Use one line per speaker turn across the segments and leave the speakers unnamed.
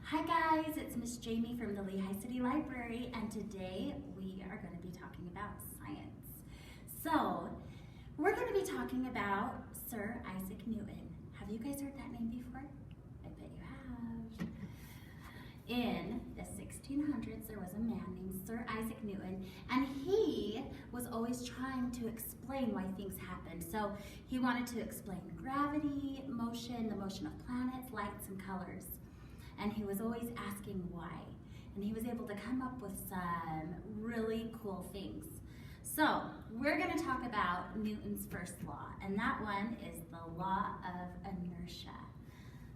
Hi guys, it's Miss Jamie from the Lehigh City Library, and today we are going to be talking about science. So, we're going to be talking about Sir Isaac Newton. Have you guys heard that name before? I bet you have. In the 1600s, there was a man named Sir Isaac Newton, and he was always trying to explain why things happened. So, he wanted to explain gravity, motion, the motion of planets, lights, and colors. And he was always asking why. And he was able to come up with some really cool things. So we're going to talk about Newton's first law, and that one is the law of inertia.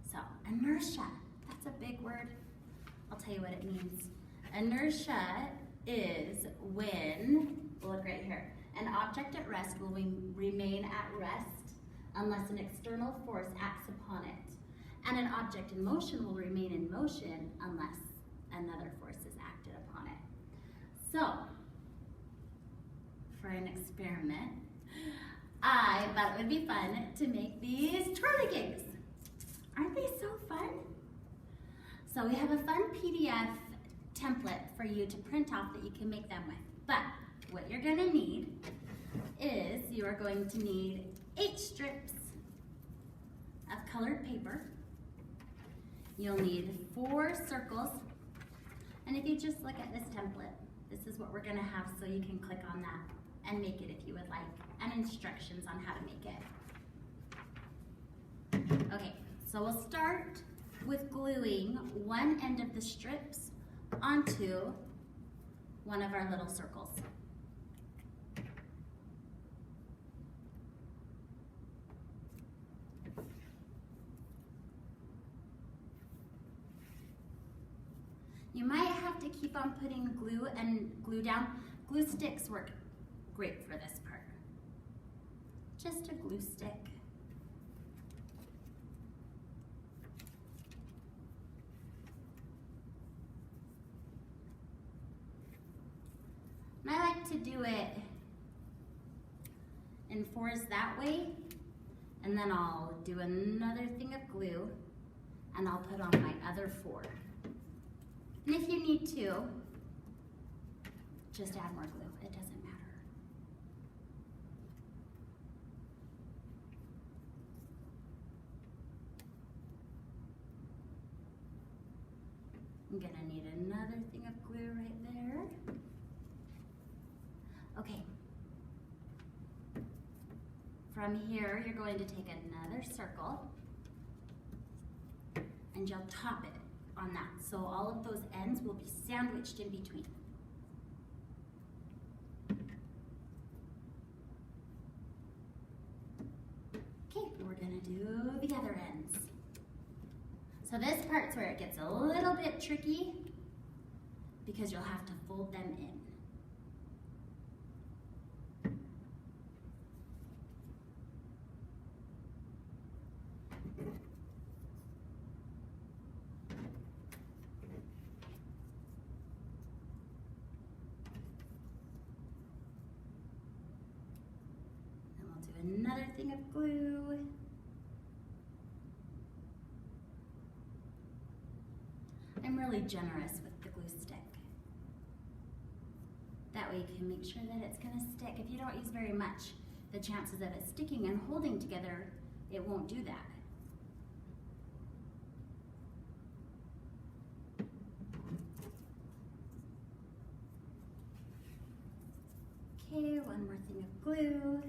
So inertia, that's a big word. I'll tell you what it means. Inertia is when, look right here, an object at rest will remain at rest unless an external force acts upon it. And an object in motion will remain in motion unless another force is acted upon it. So, for an experiment, I thought it would be fun to make these twirlygigs. Aren't they so fun? So we have a fun PDF template for you to print off that you can make them with. But what you're gonna need is you are going to need 8 strips of colored paper. You'll need 4 circles, and if you just look at this template, this is what we're gonna have, so you can click on that and make it if you would like, and instructions on how to make it. Okay, so we'll start with gluing one end of the strips onto one of our little circles. You might have to keep on putting glue down. Glue sticks work great for this part. Just a glue stick. And I like to do it in 4s that way, and then I'll do another thing of glue, and I'll put on my other 4. And if you need to, just add more glue. It doesn't matter. I'm gonna need another thing of glue right there. Okay. From here, you're going to take another circle and you'll top it on that. So all of those ends will be sandwiched in between. Okay, we're gonna do the other ends. So this part's where it gets a little bit tricky because you'll have to fold them in. Another thing of glue. I'm really generous with the glue stick. That way you can make sure that it's gonna stick. If you don't use very much, the chances of it sticking and holding together, it won't do that. Okay, one more thing of glue.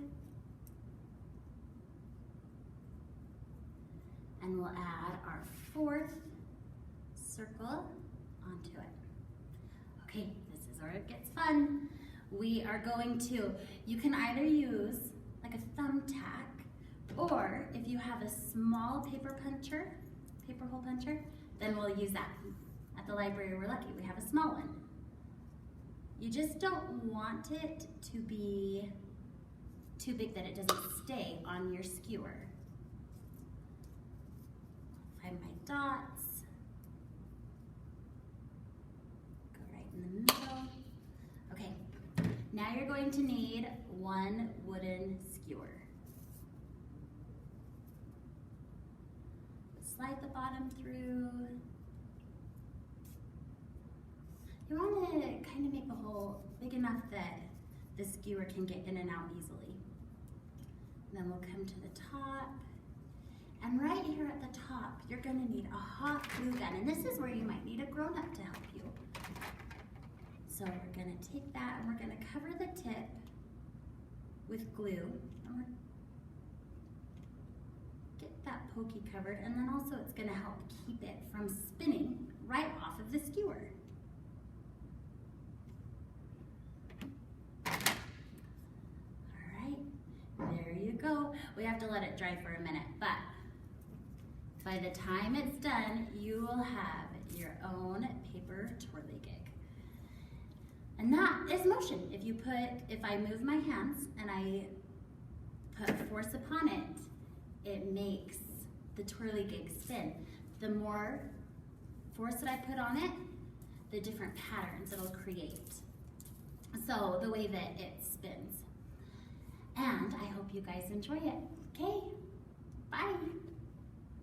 And we'll add our 4th circle onto it. Okay, this is where it gets fun. We are going to, you can either use like a thumbtack, or if you have a small paper hole puncher, then we'll use that. At the library, we're lucky, we have a small one. You just don't want it to be too big that it doesn't stay on your skewer. Find my dots, go right in the middle. Okay, now you're going to need 1 wooden skewer. Slide the bottom through, You want to kind of make the hole big enough that the skewer can get in and out easily. And then we'll come to the top. And right here at the top, you're going to need a hot glue gun. And this is where you might need a grown-up to help you. So we're going to take that and we're going to cover the tip with glue. And we're get that pokey covered, and then also it's going to help keep it from spinning right off of the skewer. Alright, there you go. We have to let it dry for a minute, but by the time it's done, you will have your own paper twirlygig. And that is motion. If I move my hands and I put force upon it, it makes the twirlygig spin. The more force that I put on it, the different patterns it'll create. So the way that it spins. And I hope you guys enjoy it. Okay, bye.